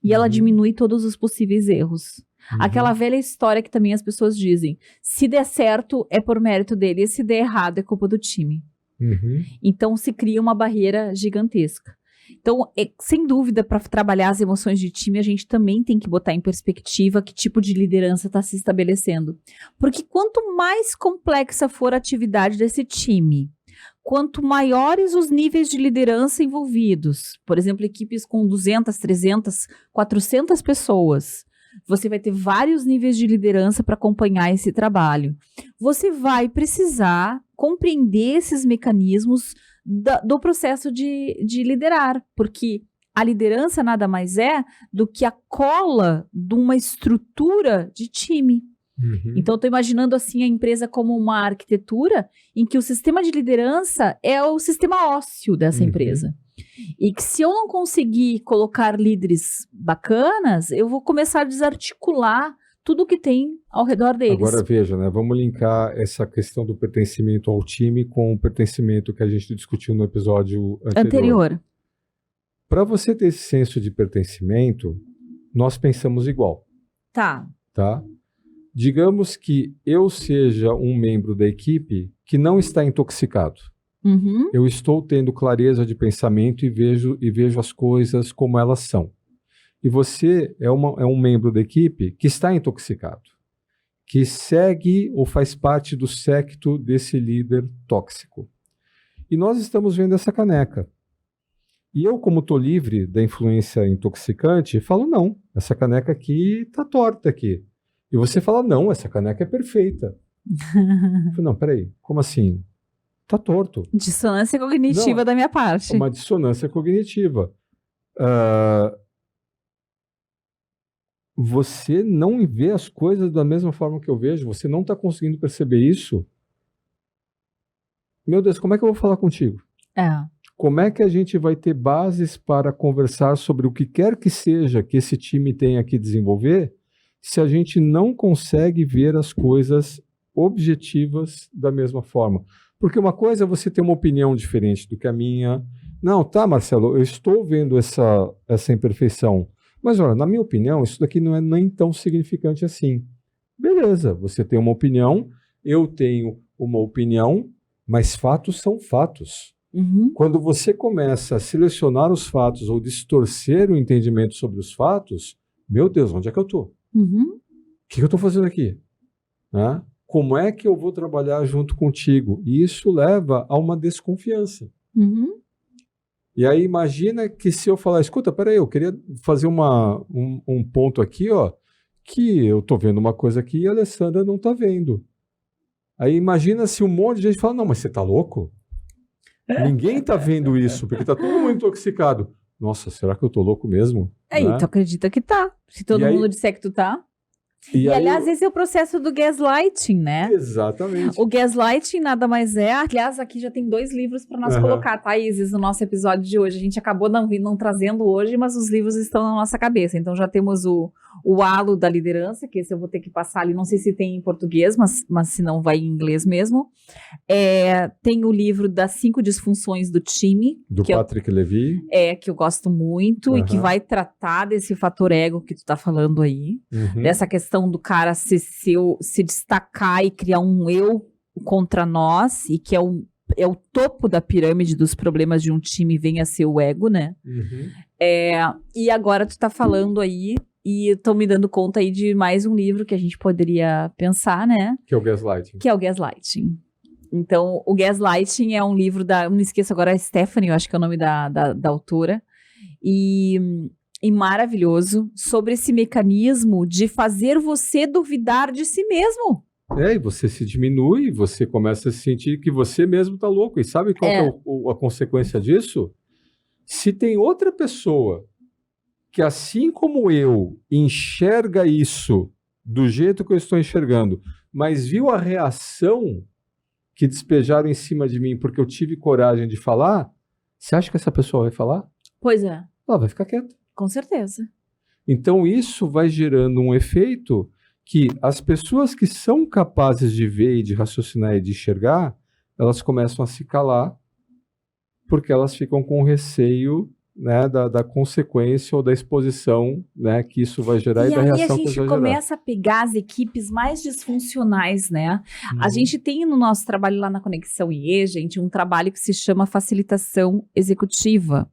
e ela diminui todos os possíveis erros. Aquela velha história que também as pessoas dizem, se der certo é por mérito dele, e se der errado é culpa do time. Então, se cria uma barreira gigantesca. Então, sem dúvida, para trabalhar as emoções de time, a gente também tem que botar em perspectiva que tipo de liderança está se estabelecendo. Porque quanto mais complexa for a atividade desse time, quanto maiores os níveis de liderança envolvidos, por exemplo, equipes com 200, 300, 400 pessoas, você vai ter vários níveis de liderança para acompanhar esse trabalho. Você vai precisar compreender esses mecanismos do processo de liderar, porque a liderança nada mais é do que a cola de uma estrutura de time. Então, eu estou imaginando assim a empresa como uma arquitetura em que o sistema de liderança é o sistema ósseo dessa empresa. E que se eu não conseguir colocar líderes bacanas, eu vou começar a desarticular tudo que tem ao redor deles. Agora veja, né? Vamos linkar essa questão do pertencimento ao time com o pertencimento que a gente discutiu no episódio anterior. Para você ter esse senso de pertencimento, nós pensamos igual. Tá. Digamos que eu seja um membro da equipe que não está intoxicado. Eu estou tendo clareza de pensamento e vejo as coisas como elas são. E você é um membro da equipe que está intoxicado, que segue ou faz parte do séquito desse líder tóxico. E nós estamos vendo essa caneca. E eu, como estou livre da influência intoxicante, falo, não, essa caneca aqui está torta aqui. E você fala, não, essa caneca é perfeita. Eu falo, não, peraí, como assim? Está torto. Dissonância cognitiva da minha parte. Uma dissonância cognitiva. Você não vê as coisas da mesma forma que eu vejo, você não está conseguindo perceber isso. Meu Deus, como é que eu vou falar contigo? Como é que a gente vai ter bases para conversar sobre o que quer que seja que esse time tenha que desenvolver, se a gente não consegue ver as coisas objetivas da mesma forma? Porque uma coisa é você ter uma opinião diferente do que a minha. Não, tá, Marcelo, eu estou vendo essa imperfeição. Mas, olha, na minha opinião, isso daqui não é nem tão significante assim. Beleza, você tem uma opinião, eu tenho uma opinião, mas fatos são fatos. Quando você começa a selecionar os fatos ou distorcer o entendimento sobre os fatos, meu Deus, onde é que eu estou? O que eu estou fazendo aqui? Como é que eu vou trabalhar junto contigo? E isso leva a uma desconfiança. E aí imagina que se eu falar, escuta, peraí, eu queria fazer um ponto aqui, ó, que eu tô vendo uma coisa aqui e a Alessandra não tá vendo. Aí imagina se um monte de gente fala, não, mas você tá louco? Ninguém tá vendo isso, porque tá todo mundo intoxicado. Nossa, será que eu tô louco mesmo? Tu acredita que tá. Se todo mundo disser que tu tá. E aliás, esse é o processo do gaslighting, né? Exatamente. O gaslighting nada mais é... Aliás, aqui já tem 2 livros para nós colocar, Thaís, no nosso episódio de hoje. A gente acabou não trazendo hoje, mas os livros estão na nossa cabeça. Então já temos o halo da liderança, que esse eu vou ter que passar ali. Não sei se tem em português, mas se não vai em inglês mesmo. Tem o livro das 5 disfunções do time. Do Patrick Levy. Que eu gosto muito e que vai tratar desse fator ego que tu tá falando aí. Dessa questão do cara se destacar e criar um eu contra nós, e que é o topo da pirâmide dos problemas de um time, vem a ser o ego, né? E agora tu tá falando aí, e eu tô me dando conta aí de mais um livro que a gente poderia pensar, né? Que é o Gaslighting. Que é o Gaslighting. Então, o Gaslighting é um livro eu não esqueço agora, a Stephanie, eu acho que é o nome da autora, e maravilhoso, sobre esse mecanismo de fazer você duvidar de si mesmo. E você se diminui, você começa a sentir que você mesmo tá louco. E sabe qual é a consequência disso? Se tem outra pessoa que, assim como eu, enxerga isso do jeito que eu estou enxergando, mas viu a reação que despejaram em cima de mim porque eu tive coragem de falar, você acha que essa pessoa vai falar? Pois é. Ela vai ficar quieta. Com certeza. Então isso vai gerando um efeito que as pessoas que são capazes de ver e de raciocinar e de enxergar, elas começam a se calar porque elas ficam com receio né, da consequência ou da exposição, né, que isso vai gerar e da reação que isso vai gerar. E aí a gente começa a pegar as equipes mais disfuncionais, né? A gente tem no nosso trabalho lá na Conexão IE, gente, um trabalho que se chama facilitação executiva,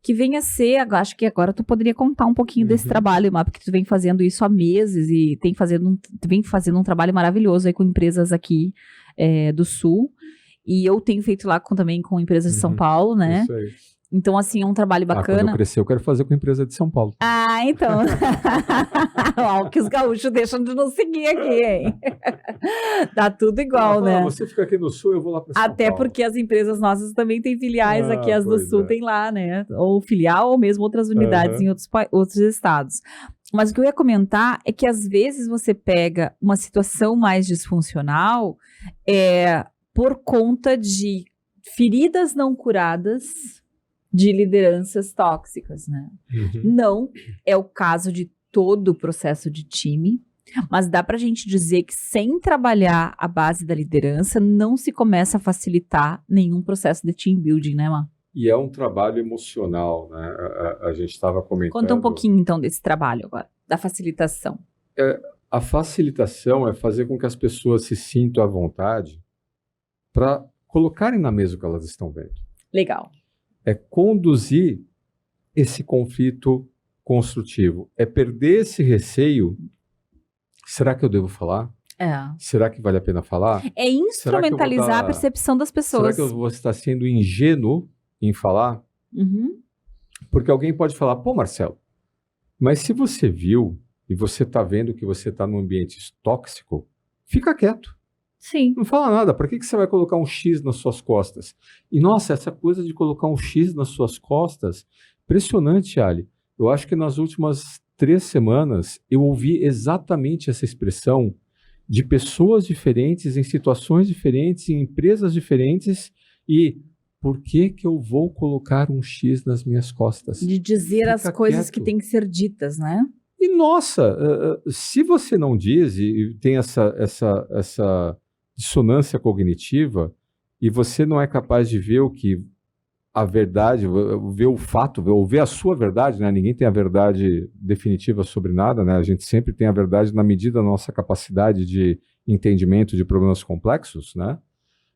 que vem a ser, acho que agora tu poderia contar um pouquinho desse trabalho, Má, porque tu vem fazendo isso há meses e vem fazendo um trabalho maravilhoso aí com empresas aqui do Sul, e eu tenho feito lá também com empresas de São Paulo, né? Isso aí. Então, assim, é um trabalho bacana. Quando eu crescer, eu quero fazer com a empresa de São Paulo. Então. Ó, que os gaúchos deixam de nos seguir aqui, hein? Tá tudo igual, né? Você fica aqui no Sul, eu vou lá para São Paulo. Até porque as empresas nossas também têm filiais aqui, as do Sul tem lá, né? Ou filial, ou mesmo outras unidades em outros estados. Mas o que eu ia comentar é que às vezes você pega uma situação mais disfuncional por conta de feridas não curadas de lideranças tóxicas, né? Não é o caso de todo o processo de time, mas dá pra gente dizer que sem trabalhar a base da liderança, não se começa a facilitar nenhum processo de team building, né, Má? E é um trabalho emocional, né? A gente estava comentando... Conta um pouquinho, então, desse trabalho agora, da facilitação. A facilitação é fazer com que as pessoas se sintam à vontade para colocarem na mesa o que elas estão vendo. Legal. É conduzir esse conflito construtivo. É perder esse receio. Será que eu devo falar? Será que vale a pena falar? É instrumentalizar a percepção das pessoas. Será que eu vou estar sendo ingênuo em falar? Porque alguém pode falar, pô, Marcelo, mas se você viu e você está vendo que você está num ambiente tóxico, fica quieto. Sim. Não fala nada. Para que você vai colocar um X nas suas costas? E, nossa, essa coisa de colocar um X nas suas costas, impressionante, Ali. Eu acho que nas últimas 3 semanas eu ouvi exatamente essa expressão de pessoas diferentes, em situações diferentes, em empresas diferentes, e por que eu vou colocar um X nas minhas costas? De dizer Fica as coisas quieto. Que têm que ser ditas, né? E, nossa, se você não diz e tem essa dissonância cognitiva e você não é capaz de ver o que a verdade, ver o fato, ou ver a sua verdade, né? Ninguém tem a verdade definitiva sobre nada, né? A gente sempre tem a verdade na medida da nossa capacidade de entendimento de problemas complexos, né?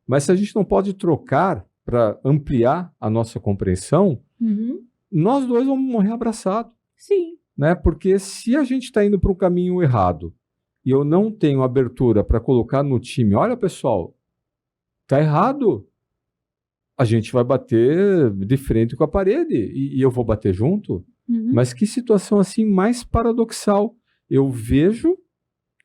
Mas se a gente não pode trocar para ampliar a nossa compreensão, nós dois vamos morrer abraçados. Sim. Né? Porque se a gente está indo para um caminho errado e eu não tenho abertura para colocar no time, olha pessoal, tá errado, a gente vai bater de frente com a parede e eu vou bater junto. Mas que situação assim mais paradoxal. Eu vejo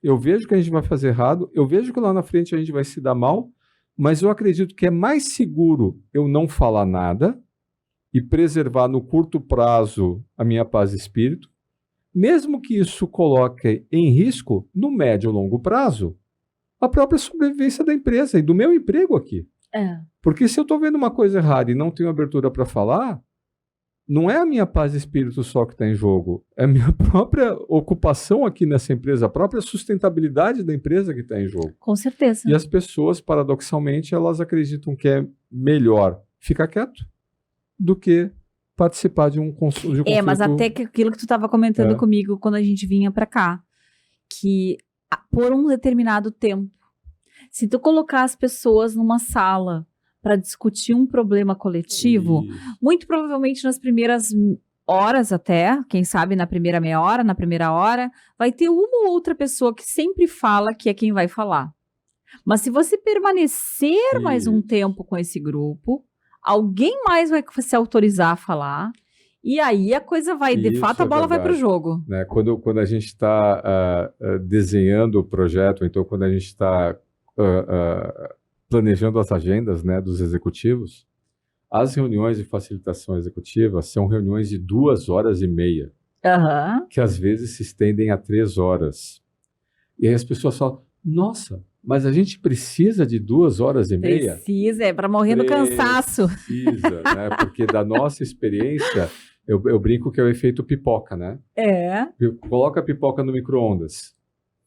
que a gente vai fazer errado, eu vejo que lá na frente a gente vai se dar mal, mas eu acredito que é mais seguro eu não falar nada e preservar no curto prazo a minha paz de espírito, mesmo que isso coloque em risco, no médio e longo prazo, a própria sobrevivência da empresa e do meu emprego aqui. Porque se eu estou vendo uma coisa errada e não tenho abertura para falar, não é a minha paz de espírito só que está em jogo, é a minha própria ocupação aqui nessa empresa, a própria sustentabilidade da empresa que está em jogo. Com certeza. E as pessoas, paradoxalmente, elas acreditam que é melhor ficar quieto do que participar de um conflito. Mas até que aquilo que tu estava comentando comigo quando a gente vinha para cá, que por um determinado tempo, se tu colocar as pessoas numa sala para discutir um problema coletivo, muito provavelmente nas primeiras horas até, quem sabe na primeira meia hora, na primeira hora, vai ter uma ou outra pessoa que sempre fala que é quem vai falar. Mas se você permanecer mais um tempo com esse grupo, alguém mais vai se autorizar a falar, e aí a coisa vai, de fato, a bola vai para o jogo. Né? Quando a gente está desenhando o projeto, então quando a gente está planejando as agendas, né, dos executivos, as reuniões de facilitação executiva são reuniões de 2h30, que às vezes se estendem a 3 horas. E aí as pessoas falam, nossa, mas a gente precisa de 2h30? Precisa, para morrer no cansaço. Precisa, né? Porque da nossa experiência, eu brinco que é o efeito pipoca, né? É. Coloca a pipoca no micro-ondas,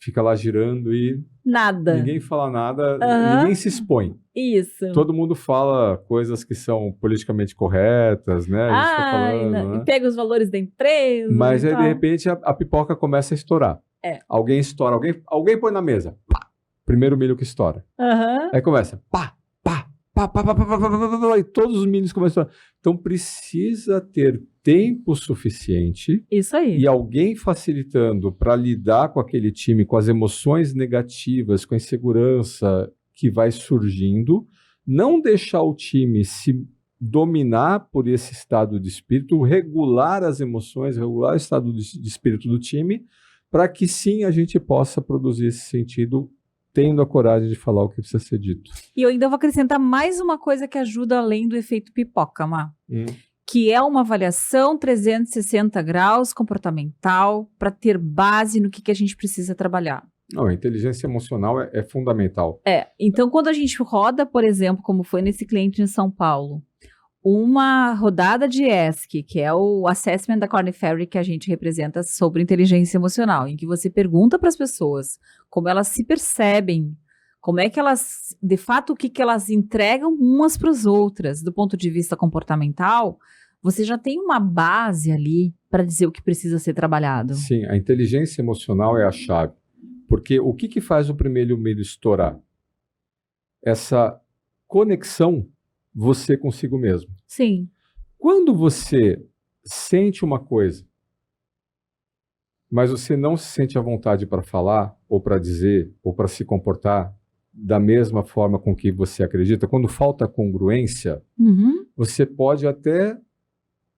fica lá girando e nada. Ninguém fala nada, ninguém se expõe. Isso. Todo mundo fala coisas que são politicamente corretas, né? A gente tá falando, né? E pega os valores da empresa. Mas aí, de repente, a pipoca começa a estourar. Alguém estoura, alguém põe na mesa. Pá, primeiro milho que estoura. Aí começa, pá, pá, pá, pá, pá, pá, pá, pá, pá, pá, e todos os milhos começam a estourar. Então precisa ter tempo suficiente. Isso aí. E alguém facilitando para lidar com aquele time, com as emoções negativas, com a insegurança que vai surgindo, não deixar o time se dominar por esse estado de espírito, regular as emoções, regular o estado de espírito do time, para que sim a gente possa produzir esse sentido, tendo a coragem de falar o que precisa ser dito. E eu ainda vou acrescentar mais uma coisa que ajuda além do efeito pipoca, Má. Que é uma avaliação 360 graus comportamental para ter base no que a gente precisa trabalhar. Não, a inteligência emocional é fundamental. Então quando a gente roda, por exemplo, como foi nesse cliente em São Paulo, uma rodada de ESC, que é o Assessment da Korn Ferry que a gente representa sobre inteligência emocional, em que você pergunta para as pessoas como elas se percebem, como é que elas, de fato, o que elas entregam umas para as outras, do ponto de vista comportamental, você já tem uma base ali para dizer o que precisa ser trabalhado. Sim, a inteligência emocional é a chave. Porque o que faz o primeiro milho estourar? Essa conexão você consigo mesmo. Sim. Quando você sente uma coisa, mas você não se sente à vontade para falar, ou para dizer, ou para se comportar da mesma forma com que você acredita, quando falta congruência, você pode até,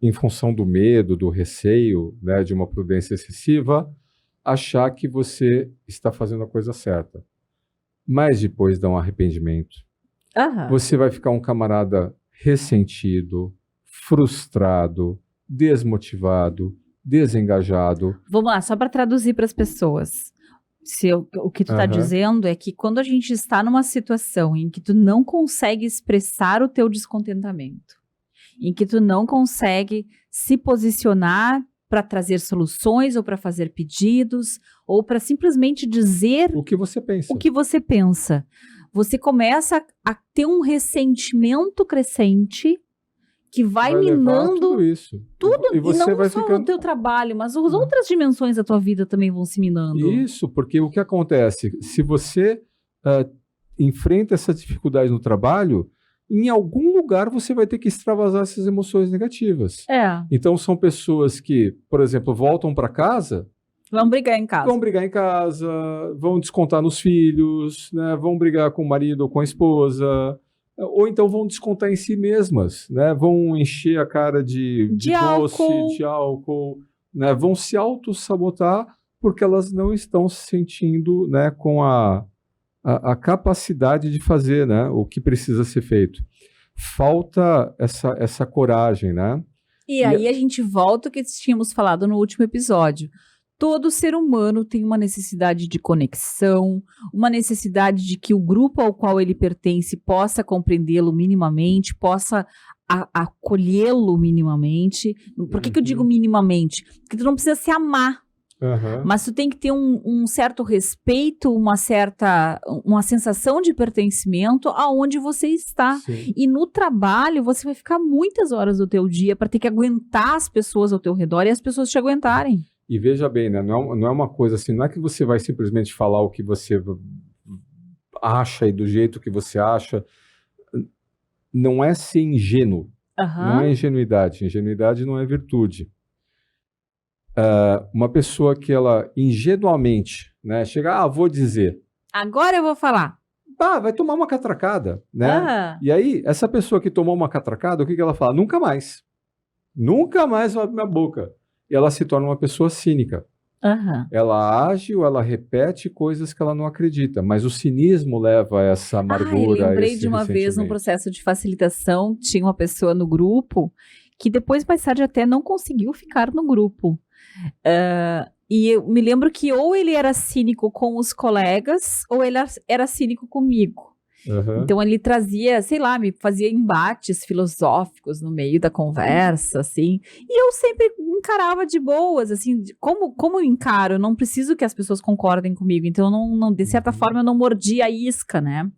em função do medo, do receio, né, de uma prudência excessiva, achar que você está fazendo a coisa certa. Mas depois dá um arrependimento. Você vai ficar um camarada ressentido, frustrado, desmotivado, desengajado. Vamos lá, só para traduzir para as pessoas. O que tu está dizendo é que quando a gente está numa situação em que tu não consegue expressar o teu descontentamento, em que tu não consegue se posicionar para trazer soluções ou para fazer pedidos ou para simplesmente dizer o que você pensa. Você começa a ter um ressentimento crescente que vai minando tudo isso. Tudo, e não vai só o teu trabalho, mas as outras dimensões da tua vida também vão se minando. Isso, porque o que acontece? Se você enfrenta essa dificuldade no trabalho, em algum lugar você vai ter que extravasar essas emoções negativas. Então são pessoas que, por exemplo, voltam para casa... Vão brigar em casa. Vão descontar nos filhos, né? Vão brigar com o marido ou com a esposa... Ou então vão descontar em si mesmas, né? Vão encher a cara de doce, de álcool, né? Vão se auto-sabotar porque elas não estão se sentindo, né, com a capacidade de fazer, né, o que precisa ser feito. Falta essa coragem, né? E aí a gente volta ao que tínhamos falado no último episódio. Todo ser humano tem uma necessidade de conexão, uma necessidade de que o grupo ao qual ele pertence possa compreendê-lo minimamente, possa acolhê-lo minimamente. Por que eu digo minimamente? Porque tu não precisa se amar, mas tu tem que ter um certo respeito, uma sensação de pertencimento aonde você está. Sim. E no trabalho você vai ficar muitas horas do teu dia para ter que aguentar as pessoas ao teu redor e as pessoas te aguentarem. E veja bem, né? Não é uma coisa assim, não é que você vai simplesmente falar o que você acha e do jeito que você acha. Não é ser ingênuo. Não é ingenuidade. Ingenuidade não é virtude. Uma pessoa que ela ingenuamente, né, chega, vou dizer. Agora eu vou falar. Vai tomar uma catracada, né? E aí, essa pessoa que tomou uma catracada, o que ela fala? Nunca mais. Nunca mais vai abrir minha boca. E ela se torna uma pessoa cínica. Ela age ou ela repete coisas que ela não acredita, mas o cinismo leva a essa amargura. Eu lembrei de uma vez, num processo de facilitação, tinha uma pessoa no grupo que depois, mais tarde, até não conseguiu ficar no grupo. E eu me lembro que ou ele era cínico com os colegas ou ele era cínico comigo. Então ele trazia, sei lá, me fazia embates filosóficos no meio da conversa, assim, e eu sempre encarava de boas, assim, como eu encaro, eu não preciso que as pessoas concordem comigo, então eu não de certa forma eu não mordia a isca, né?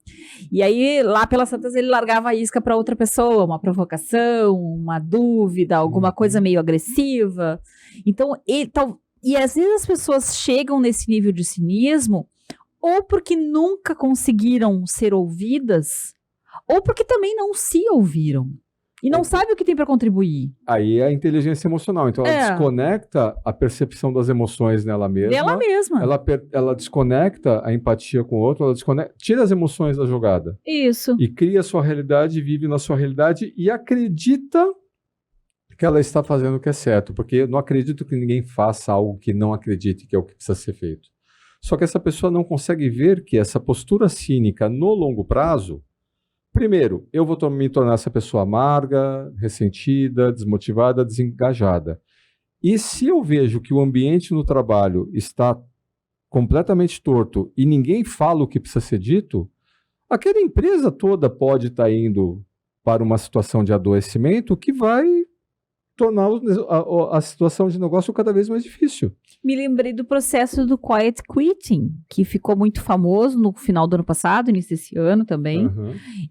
E aí lá pelas tantas ele largava a isca para outra pessoa, uma provocação, uma dúvida, alguma coisa meio agressiva. Então, e às vezes as pessoas chegam nesse nível de cinismo ou porque nunca conseguiram ser ouvidas, ou porque também não se ouviram. E não sabe o que tem para contribuir. Aí é a inteligência emocional. Então, ela desconecta a percepção das emoções nela mesma. Dela mesma. Ela desconecta a empatia com o outro, tira as emoções da jogada. Isso. E cria a sua realidade, vive na sua realidade e acredita que ela está fazendo o que é certo. Porque eu não acredito que ninguém faça algo que não acredite que é o que precisa ser feito. Só que essa pessoa não consegue ver que essa postura cínica no longo prazo, primeiro, eu vou me tornar essa pessoa amarga, ressentida, desmotivada, desengajada. E se eu vejo que o ambiente no trabalho está completamente torto e ninguém fala o que precisa ser dito, aquela empresa toda pode estar indo para uma situação de adoecimento que vai tornar a situação de negócio cada vez mais difícil. Me lembrei do processo do quiet quitting, que ficou muito famoso no final do ano passado, início desse ano também,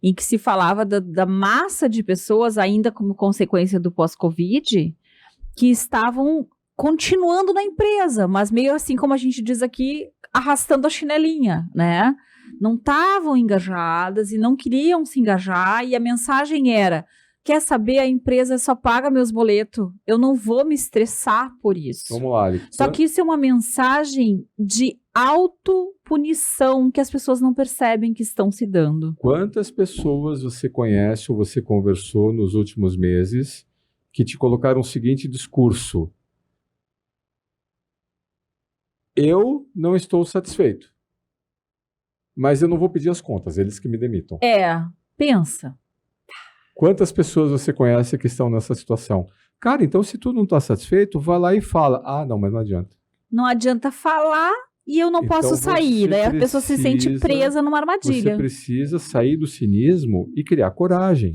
em que se falava da massa de pessoas, ainda como consequência do pós-Covid, que estavam continuando na empresa, mas meio assim como a gente diz aqui, arrastando a chinelinha, né? Não estavam engajadas e não queriam se engajar, e a mensagem era: quer saber, a empresa só paga meus boletos, eu não vou me estressar por isso. Vamos lá, Alex. Só que isso é uma mensagem de autopunição que as pessoas não percebem que estão se dando. Quantas pessoas você conhece ou você conversou nos últimos meses que te colocaram o seguinte discurso: eu não estou satisfeito, mas eu não vou pedir as contas, eles que me demitam. Pensa. Quantas pessoas você conhece que estão nessa situação? Cara, então se tu não está satisfeito, vai lá e fala. Ah, não, mas não adianta. Não adianta falar e eu não posso sair. Daí a pessoa se sente presa numa armadilha. Você precisa sair do cinismo e criar coragem.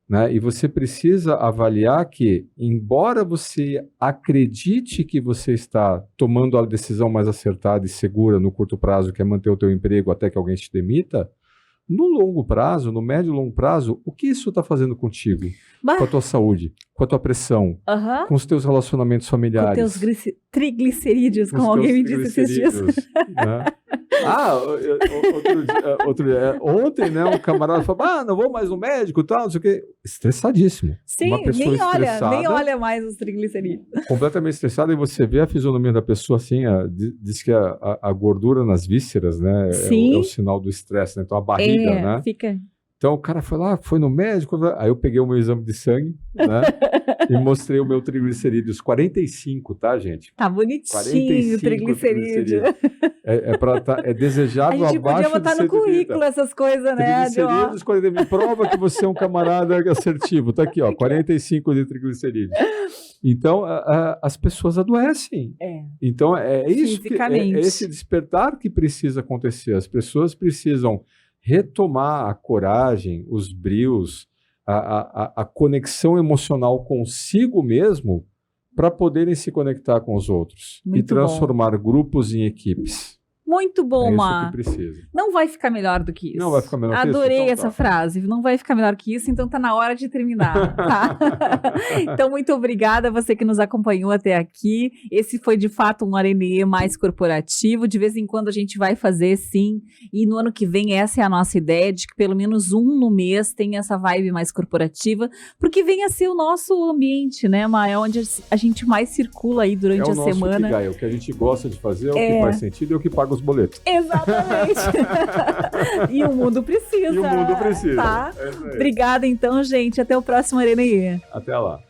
Né? E você precisa avaliar que, embora você acredite que você está tomando a decisão mais acertada e segura no curto prazo, que é manter o teu emprego até que alguém te demita, no longo prazo, no médio e longo prazo, o que isso está fazendo contigo? Com a tua saúde, com a tua pressão, com os teus relacionamentos familiares. Com teus triglicerídeos, como alguém me disse esses dias. Né? Ontem, né, um camarada falou, não vou mais no médico e tal, não sei o quê. Estressadíssimo. Sim, uma pessoa nem olha mais os triglicerídeos. Completamente estressada, e você vê a fisionomia da pessoa assim, diz que a gordura nas vísceras, né, é o sinal do estresse, né? Então a barriga, né? Fica... Então o cara foi lá, foi no médico, aí eu peguei o meu exame de sangue, né, e mostrei o meu triglicerídeos 45, tá, gente? Tá bonitinho o triglicerídeo. É desejável abaixo de 130. A gente podia botar no currículo essas coisas, né? Triglicerídeos, 40, prova que você é um camarada assertivo. Tá aqui, ó, 45 de triglicerídeos. Então, as pessoas adoecem. Então, é isso que, é esse despertar que precisa acontecer. As pessoas precisam retomar a coragem, os brios, a conexão emocional consigo mesmo para poderem se conectar com os outros. Muito e transformar grupos em equipes. Muito bom, Mar. É isso que precisa. Não vai ficar melhor do que isso. Não vai ficar melhor que isso? Adorei essa frase. Não vai ficar melhor que isso, então tá na hora de terminar, tá? Então, muito obrigada a você que nos acompanhou até aqui. Esse foi, de fato, um RNE mais corporativo. De vez em quando a gente vai fazer, sim. E no ano que vem, essa é a nossa ideia, de que pelo menos um no mês tenha essa vibe mais corporativa, porque vem a ser o nosso ambiente, né, Ma? É onde a gente mais circula aí durante a semana. É o que a gente gosta de fazer, é o que faz sentido, é o que paga os boletos. Exatamente. E o mundo precisa. E o mundo precisa. Tá? Obrigada, então, gente. Até o próximo RNE. Até lá.